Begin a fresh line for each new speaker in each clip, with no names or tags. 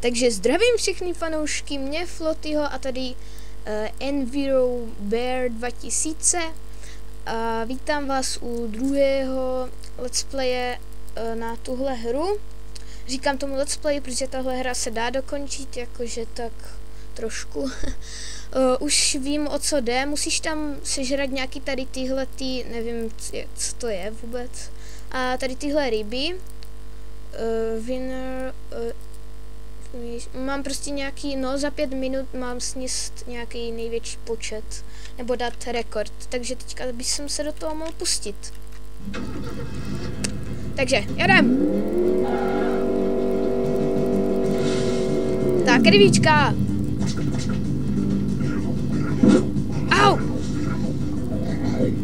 Takže zdravím všechny fanoušky, mě Flotyho a tady Enviro Bear 2000 a vítám vás u druhého let's playe na tuhle hru. Říkám tomu let's play, protože tahle hra se dá dokončit, jakože tak trošku. Už vím, o co jde, musíš tam sežrat nějaký tady tyhle, nevím, co to je vůbec. A tady tyhle ryby. Winner... mám prostě nějaký, no za 5 minut mám sníst nějaký největší počet, nebo dát rekord, takže teďka bych se do toho mohl pustit. Takže, jedem! Tak, rybička! Au!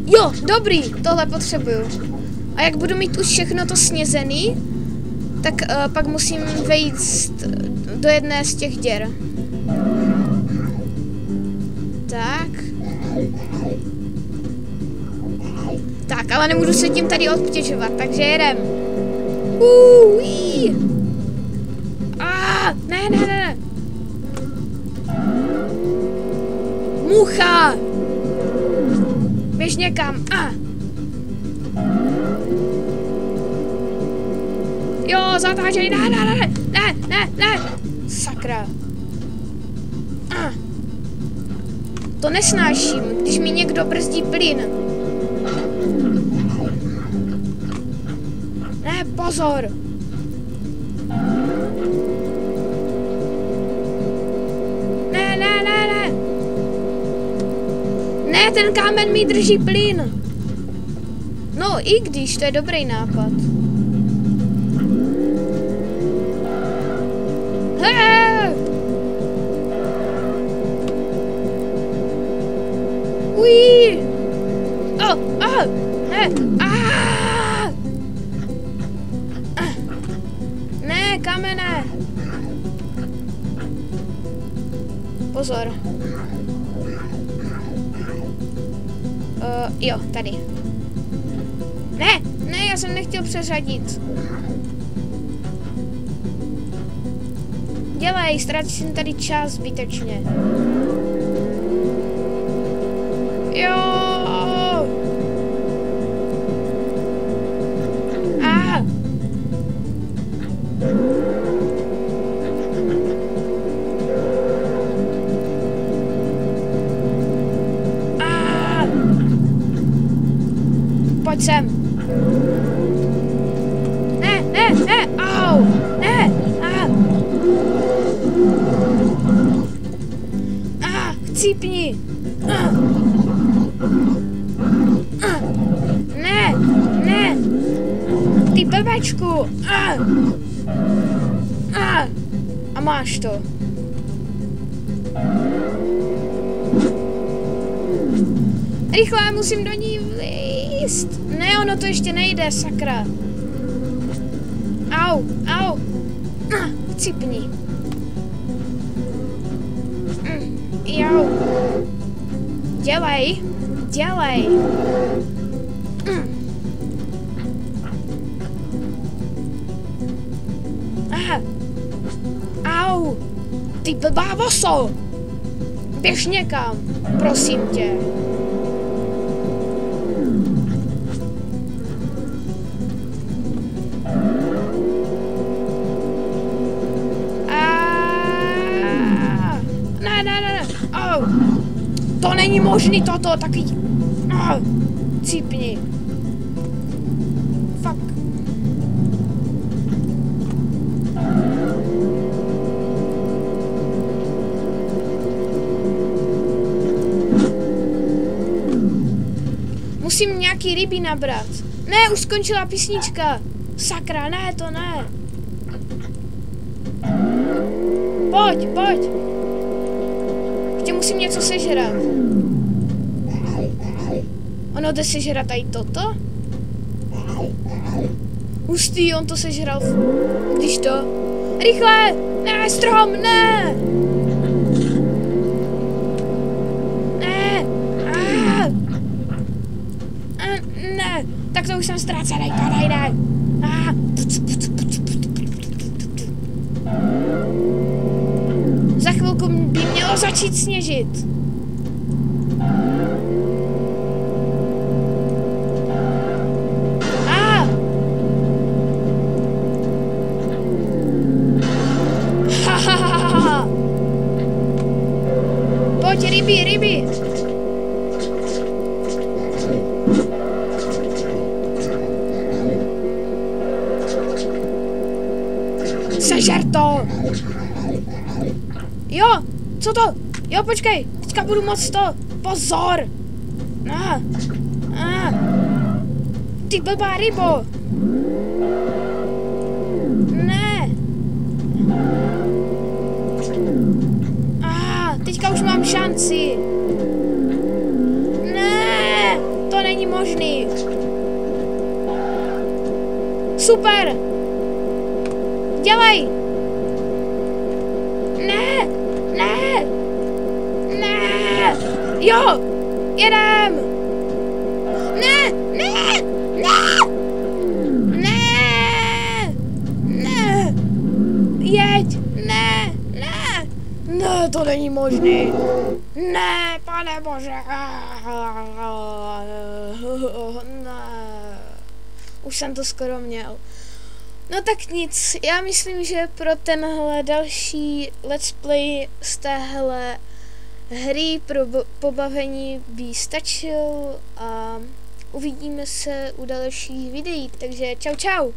Jo, dobrý, tohle potřebuju. A jak budu mít už všechno to snězený, tak pak musím vejít do jedné z těch děr. Tak. Tak, ale nemůžu se tím tady obtěžovat, takže jedem. Ne. Mucha! Běž někam. Jo, zatáčej, ne. Sakra. To nesnáším, když mi někdo brzdí plyn. Ne, pozor. Ne. Ne, ten kámen mi drží plyn. No, i když, to je dobrý nápad. Ne, kamene. Pozor. Jo, tady. Ne, já jsem nechtěl přeřadit. Dělej, ztratím tady čas zbytečně. Jo. Pojď sem. Ne, au, ne, chcípni. Ne, ty blbečku. A máš to. Rychle, musím do ní vlízt. Ne, ono to ještě nejde, sakra. Au. Chcípni. Jau. Dělej. Au. Ty blbá voso. Běž někam, prosím tě. Ne. Au. To není možný toto, taky. Cípni. Fuck. Musím nějaký ryby nabrat. Ne, už skončila písnička. Sakra, ne, to ne. Pojď. Ještě musím něco sežrat. Ono jde sežrat tady toto? Hustý, on to sežral. Když to... Rychle! Ne, strom, ne! Ne! Tak to už jsem ztracený, to nejde! chvilku by mělo začít sněžit. Pojď, ryby. Sežer to. Jo, co to? Jo, počkej, teďka budu moc to. Pozor. Ty blbá rybo. Ne. Teďka už mám šanci. Ne, to není možný. Super. Dělej. Ne. Jo, jedem. Ne. Jeď. Ne, to není možný. Ne, pane bože. Ne. Už jsem to skoro měl. No tak nic, já myslím, že pro tenhle další let's play z téhle hry pro pobavení by stačil a uvidíme se u dalších videí, takže čau.